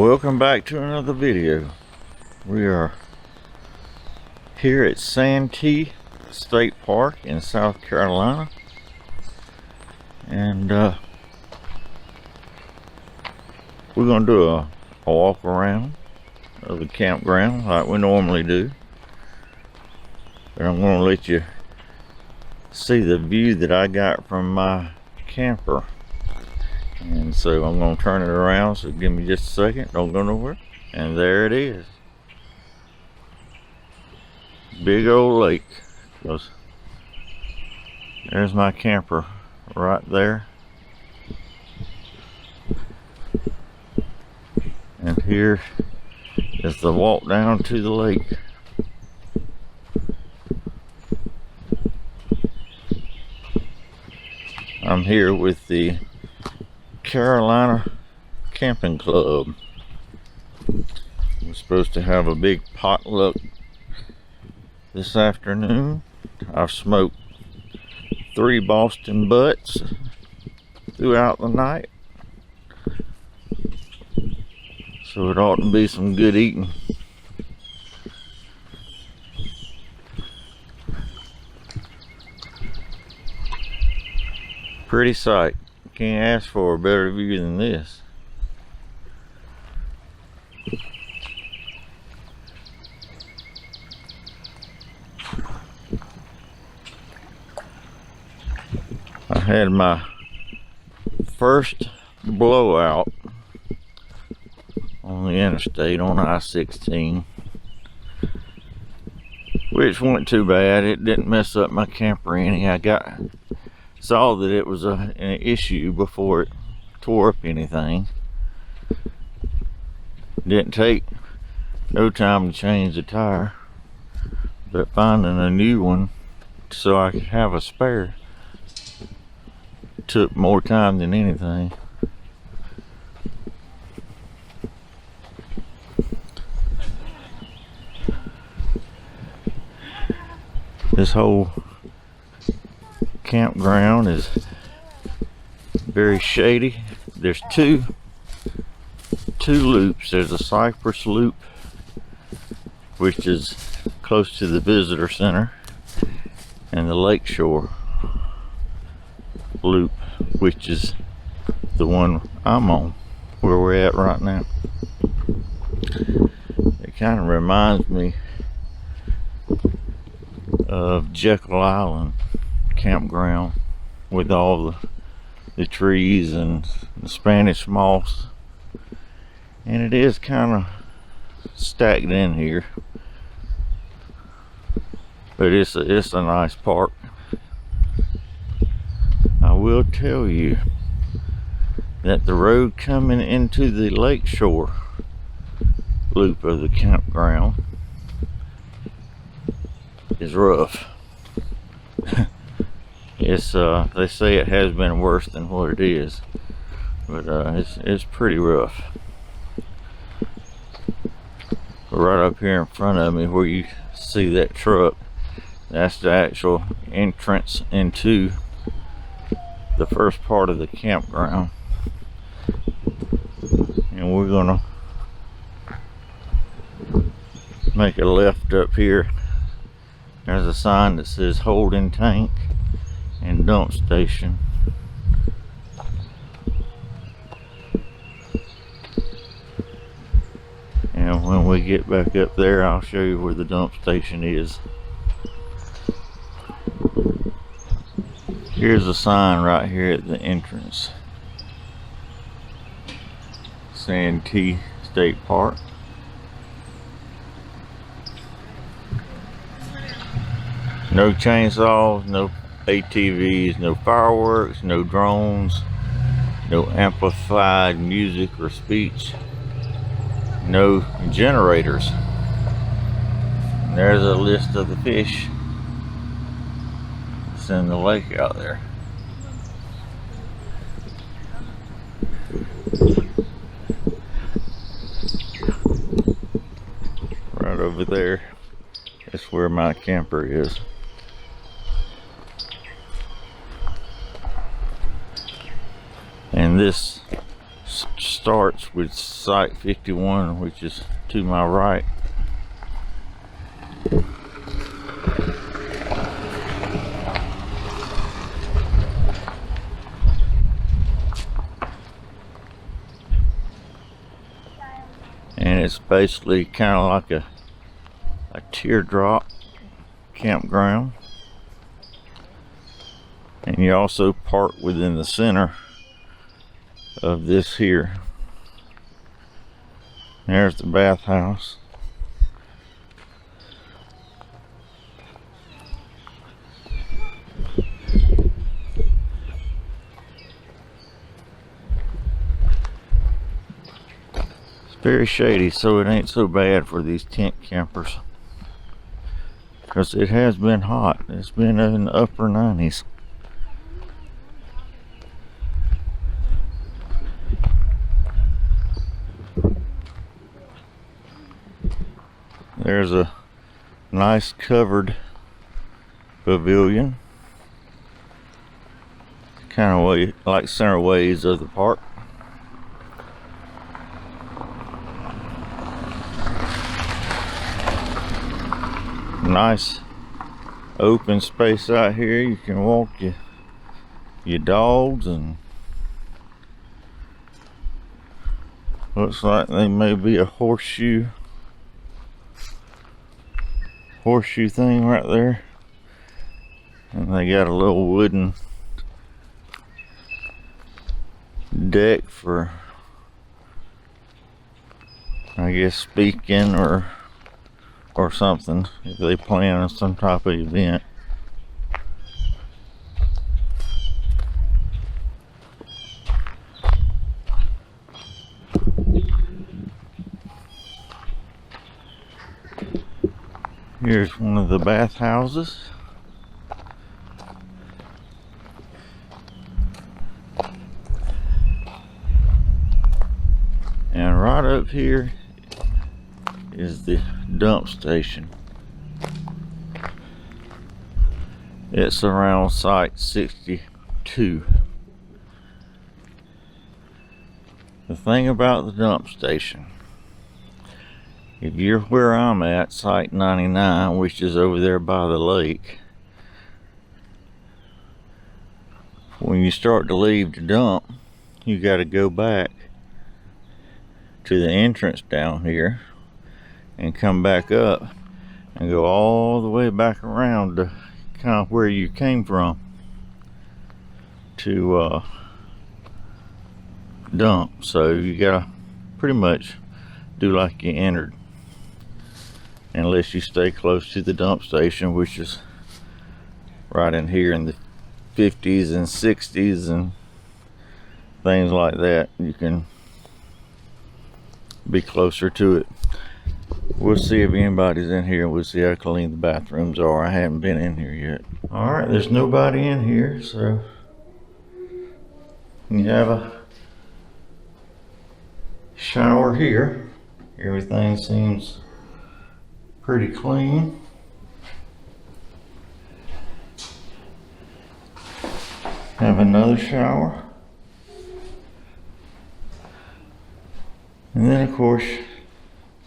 Welcome back to another video. We are here at Santee State Park in South Carolina, and we're gonna do a walk around of the campground like we normally do, but I'm gonna let you see the view that I got from my camper. And so I'm going to turn it around, so give me just a second, don't go nowhere. And there it is. Big old lake. There's my camper right there. And here is the walk down to the lake. I'm here with the Carolina Camping Club. We're supposed to have a big potluck this afternoon. I've smoked 3 Boston butts throughout the night, so it ought to be some good eating. Pretty sight. Can't ask for a better view than this. I had my first blowout on the interstate on I-16, which wasn't too bad. It didn't mess up my camper any. I saw that it was an issue before it tore up anything. Didn't take no time to change the tire, but finding a new one so I could have a spare took more time than anything. This whole campground is very shady. There's two loops. There's a Cypress loop, which is close to the visitor center, and the lakeshore loop, which is the one I'm on, where we're at right now. It kind of reminds me of Jekyll Island campground with all the trees and the Spanish moss, and it is kind of stacked in here, but it's a nice park. I will tell you that the road coming into the lakeshore loop of the campground is rough. It's they say it has been worse than what it is, but it's pretty rough. Right up here in front of me, where you see that truck, that's the actual entrance into the first part of the campground, and we're gonna make a left up here. There's a sign that says holding tank and dump station. And when we get back up there, I'll show you where the dump station is. Here's a sign right here at the entrance. Santee State Park. No chainsaws, no ATVs, no fireworks, no drones, no amplified music or speech, no generators. And there's a list of the fish that's in the lake out there. Right over there, that's where my camper is. And this starts with site 51, which is to my right. And it's basically kind of like a teardrop campground. And you also park within the center of this here. There's the bathhouse. It's very shady, so it ain't so bad for these tent campers, because it has been hot. It's been in the upper 90s. There's a nice covered pavilion, kind of way like center ways of the park. Nice open space out here. You can walk your dogs, and looks like they may be a horseshoe thing right there, and they got a little wooden deck for, I guess, speaking or something if they plan some type of event. Here's one of the bathhouses. And right up here is the dump station. It's around site 62. The thing about the dump station, if you're where I'm at, site 99, which is over there by the lake, when you start to leave the dump, you got to go back to the entrance down here and come back up and go all the way back around to kind of where you came from to dump. So you gotta pretty much do like you entered, unless you stay close to the dump station, which is right in here in the 50s and 60s and things like that. You can be closer to it. We'll see if anybody's in here. We'll see how clean the bathrooms are. I haven't been in here yet. All right, there's nobody in here, so you have a shower here. Everything seems pretty clean. Have another shower. And then of course,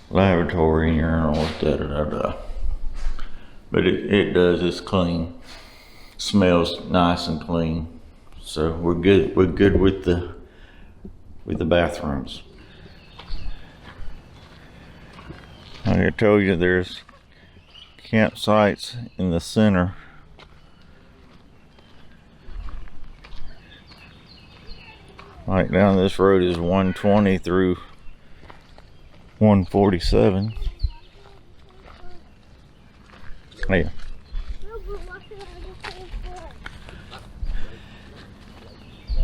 lavatory and urinals, da-da-da-da. But it does, it's clean. Smells nice and clean. So we're good with the bathrooms. Like I told you, there's campsites in the center. Like down this road is 120 through 147. Yeah.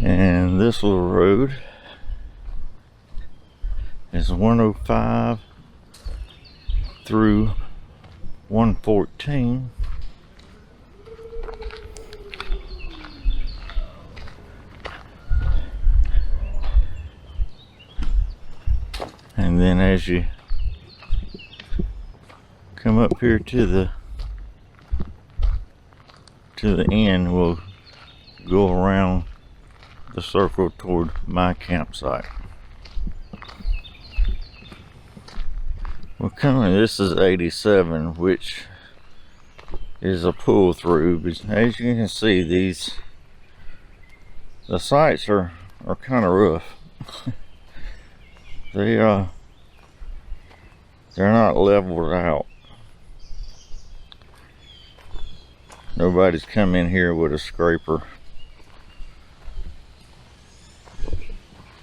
And this little road is 105 through 114. And then as you come up here to the end, we'll go around the circle toward my campsite. We're coming, this is 87, which is a pull through, but as you can see, the sites are kind of rough. They're not leveled out. Nobody's come in here with a scraper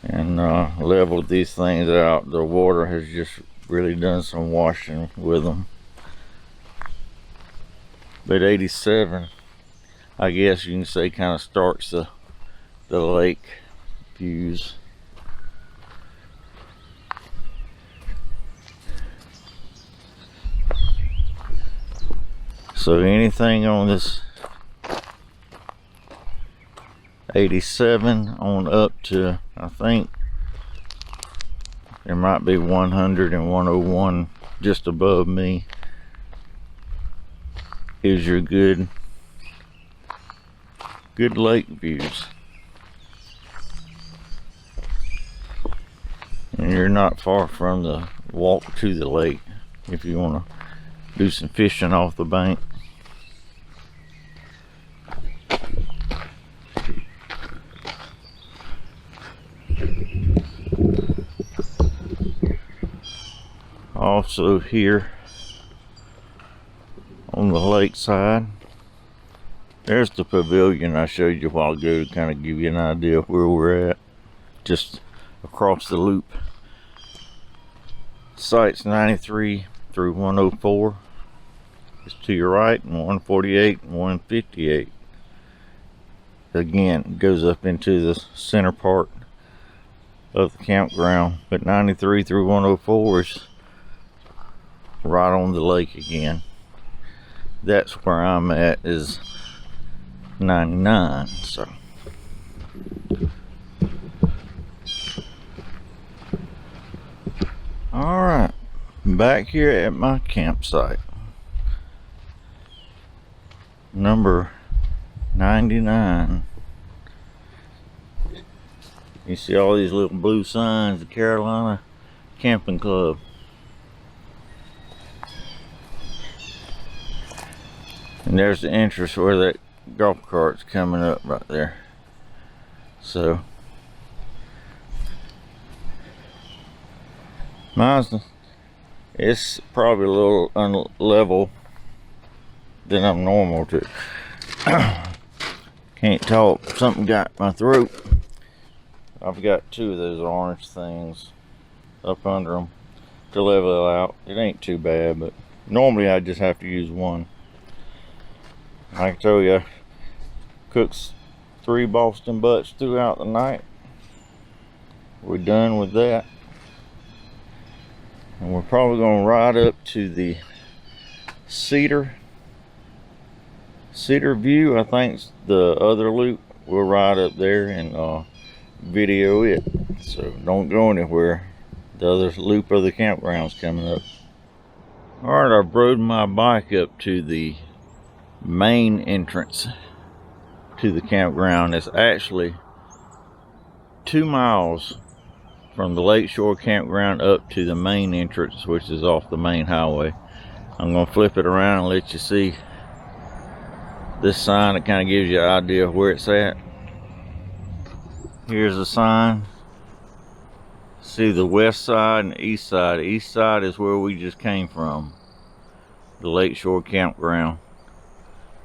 and leveled these things out. The water has just really done some washing with them. But 87, I guess you can say, kind of starts the lake views. So anything on this 87 on up to, I think there might be 100 and 101 just above me, is your good lake views. And you're not far from the walk to the lake if you want to do some fishing off the bank. Also here on the lake side, there's the pavilion I showed you a while ago to kind of give you an idea of where we're at, just across the loop. Sites 93 through 104 is to your right, and 148 and 158 again goes up into the center part of the campground, but 93 through 104 is right on the lake again. That's where I'm at, is 99. So all right, back here at my campsite, number 99. You see all these little blue signs, the Carolina Camping Club. And there's the entrance where that golf cart's coming up right there. So it's probably a little unlevel than I'm normal to. Can't talk, something got my throat. I've got two of those orange things up under them to level it out. It ain't too bad, but normally I just have to use one. I can tell you, cooks 3 Boston butts throughout the night. We're done with that. And we're probably going to ride up to the Cedar View. I think the other loop. We'll ride up there and video it. So don't go anywhere. The other loop of the campground's coming up. Alright, I've rode my bike up to the main entrance to the campground. It's actually 2 miles from the Lakeshore Campground up to the main entrance, which is off the main highway. I'm going to flip it around and let you see this sign. That kind of gives you an idea of where it's at. Here's the sign. See the west side and the east side. The east side is where we just came from, the Lakeshore Campground,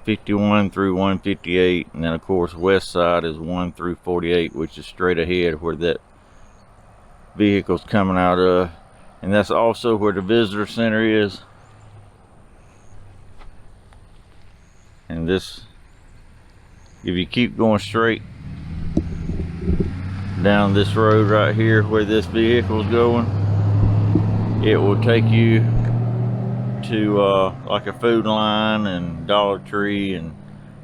51 through 158, and then of course west side is 1 through 48, which is straight ahead where that vehicle's coming out of. And that's also where the visitor center is. And this, if you keep going straight down this road right here where this vehicle's going, it will take you to like a Food Line and Dollar Tree and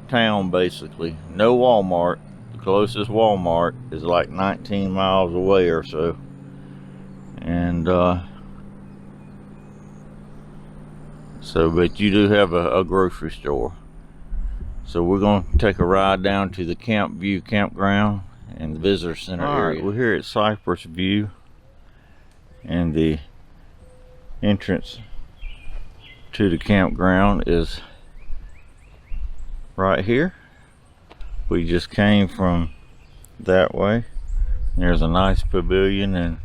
town, basically. No Walmart. The closest Walmart is like 19 miles away or so. And but you do have a grocery store. So we're going to take a ride down to the Camp View campground and the visitor center area. We're here at Cypress View, and the entrance to the campground is right here. We just came from that way. There's a nice pavilion and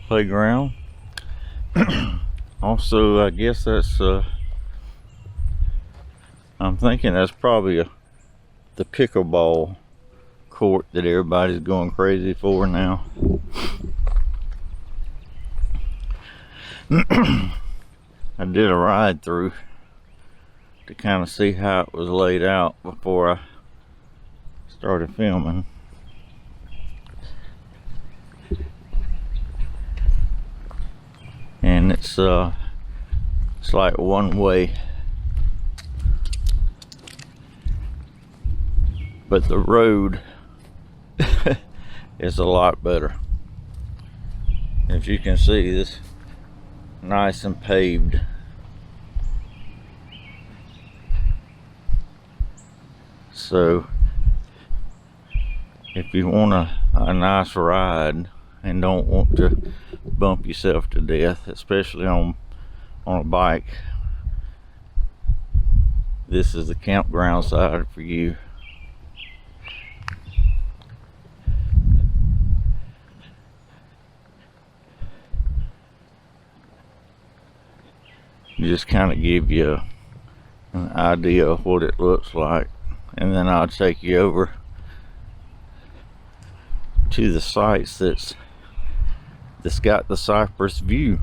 playground. Also, I guess that's I'm thinking that's probably the pickleball court that everybody's going crazy for now. I did a ride through to kind of see how it was laid out before I started filming. And it's like one way, but the road is a lot better. As you can see, this nice and paved. So if you want a nice ride and don't want to bump yourself to death, especially on a bike, this is the campground side for you. Just kind of give you an idea of what it looks like, and then I'll take you over to the sites that's got the Cypress View.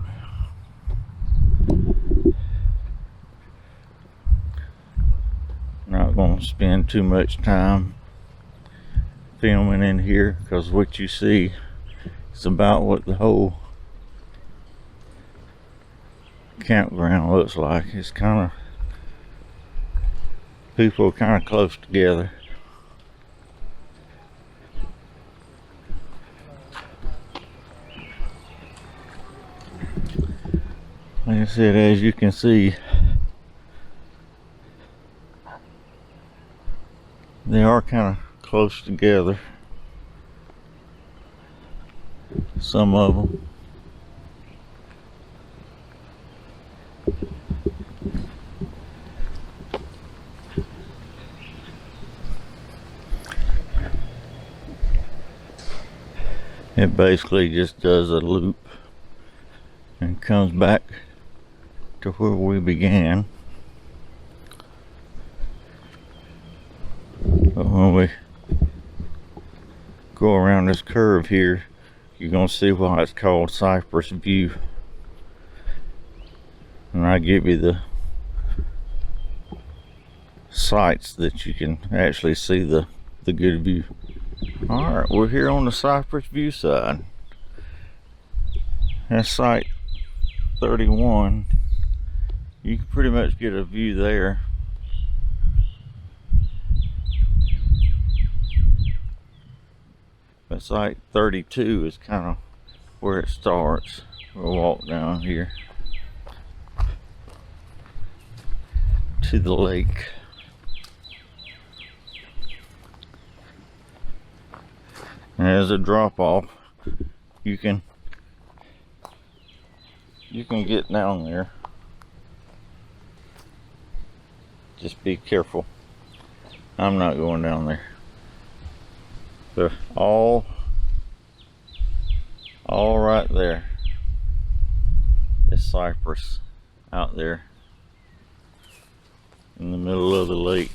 Not going to spend too much time filming in here, because what you see is about what the whole campground looks like. It's kind of, people are kind of close together. Like I said, as you can see, they are kind of close together, some of them. It basically just does a loop and comes back to where we began. But when we go around this curve here, you're gonna see why it's called Cypress View. And I give you the sites that you can actually see the good view. Alright, we're here on the Cypress View side. That's site 31. You can pretty much get a view there. But site 32 is kind of where it starts. We'll walk down here to the lake. And as a drop off, you can get down there. Just be careful. I'm not going down there. They're all right there. It's cypress out there in the middle of the lake.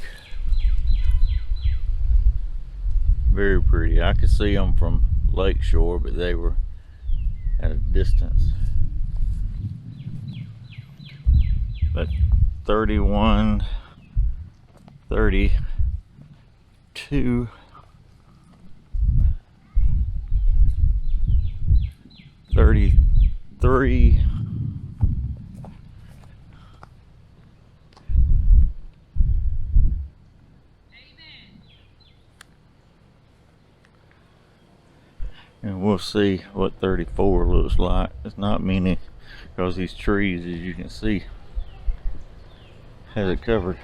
Very pretty. I could see them from lakeshore, but they were at a distance. But 31, 32, 33, and we'll see what 34 looks like. It's not many, because these trees, as you can see, has it covered.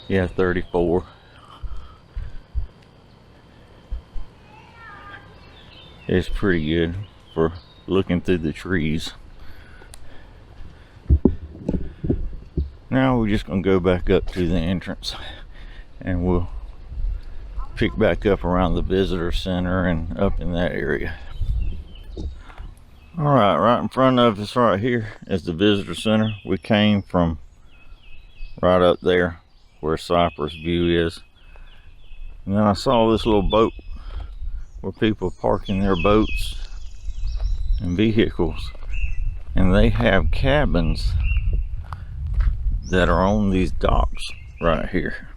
Yeah, 34. It's pretty good for looking through the trees. Now we're just gonna go back up to the entrance and we'll pick back up around the visitor center and up in that area. All right in front of us right here is the visitor center. We came from right up there where Cypress View is. And then I saw this little boat where people parking their boats and vehicles. And they have cabins that are on these docks right here.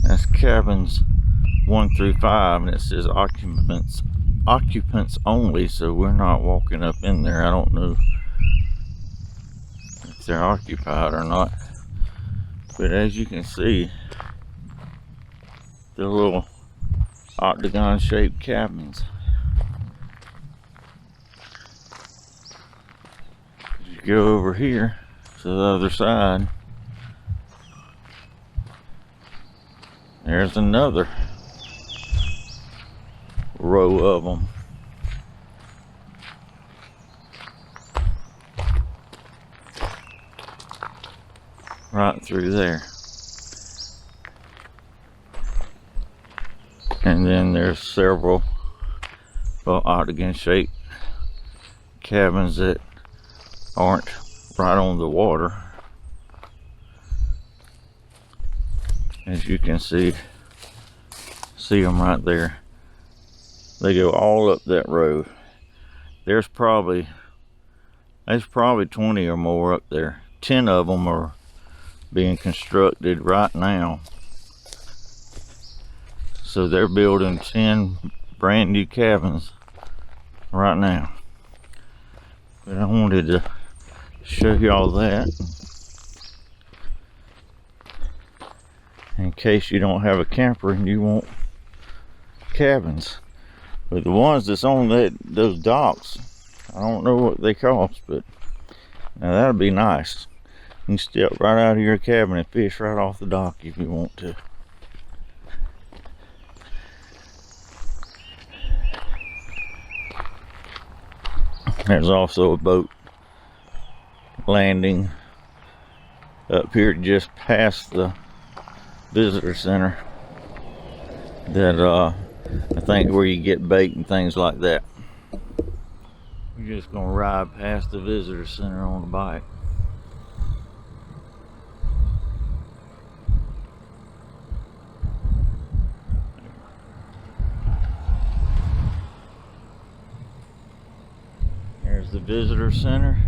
That's cabins 1 through 5, and it says occupants only, so we're not walking up in there. I don't know if they're occupied or not, but as you can see, the little octagon shaped cabins. You go over here to the other side, there's another row of them. Right through there. And then there's several octagon shaped cabins that aren't right on the water. As you can see them right there. They go all up that road. There's probably 20 or more up there. 10 of them are being constructed right now. So they're building 10 brand new cabins right now. But I wanted to show y'all that in case you don't have a camper and you want cabins. But the ones that's on those docks, I don't know what they cost, but now that'd be nice. You can step right out of your cabin and fish right off the dock if you want to. There's also a boat landing up here just past the visitor center that I think where you get bait and things like that. We're just gonna ride past the visitor center on the bike. There's the visitor center,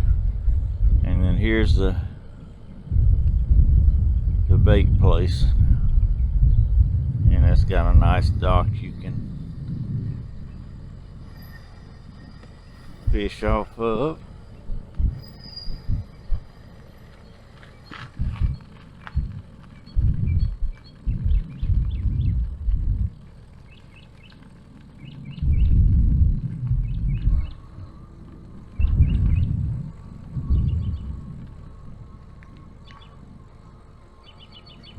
and then here's the bait place, and it's got a nice dock you can fish off of.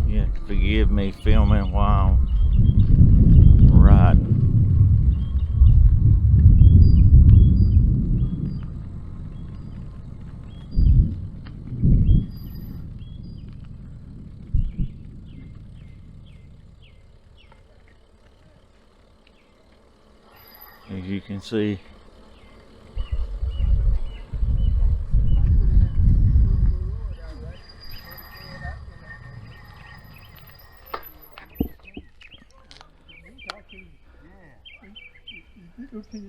You have to forgive me filming while I'm riding. As you can see,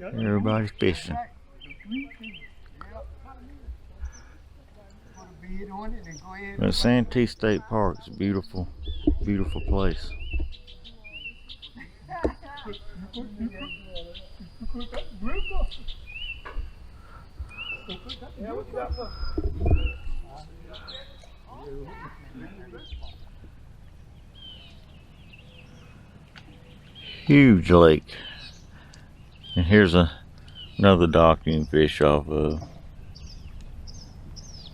everybody's fishing. The Santee State Park is a beautiful, beautiful place. Huge lake. And here's another dock you can fish off of,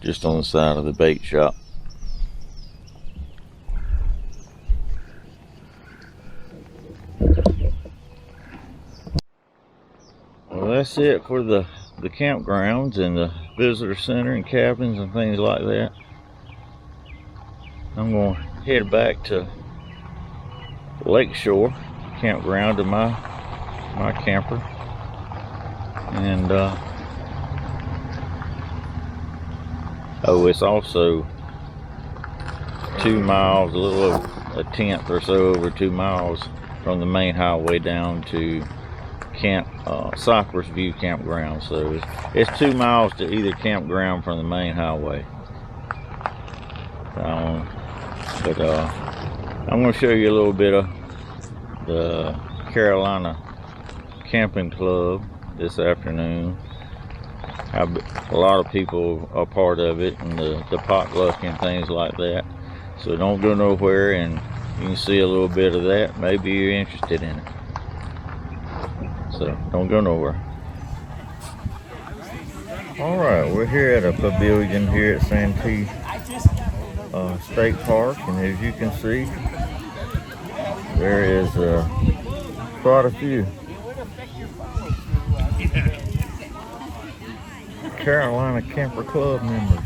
just on the side of the bait shop. that's it for the campgrounds and the visitor center and cabins and things like that. I'm going to head back to Lakeshore Campground to my camper. And oh, it's also 2 miles, a little over a tenth or so over 2 miles from the main highway down to Cypress View Campground. So it's 2 miles to either campground from the main highway. But I'm going to show you a little bit of the Carolina Camping Club this afternoon. A lot of people are part of it, and the potluck and things like that. So don't go nowhere, and you can see a little bit of that. Maybe you're interested in it. So don't go nowhere. All right, we're here at a pavilion here at Santee State Park, and as you can see, there is quite a few Carolina Camper Club members.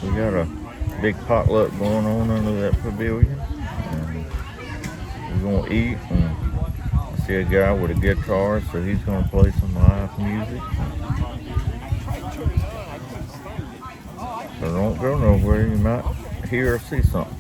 We got a big potluck going on under that pavilion, and we're gonna eat. And I see a guy with a guitar, so he's gonna play some live music. So don't go nowhere, you might hear or see something.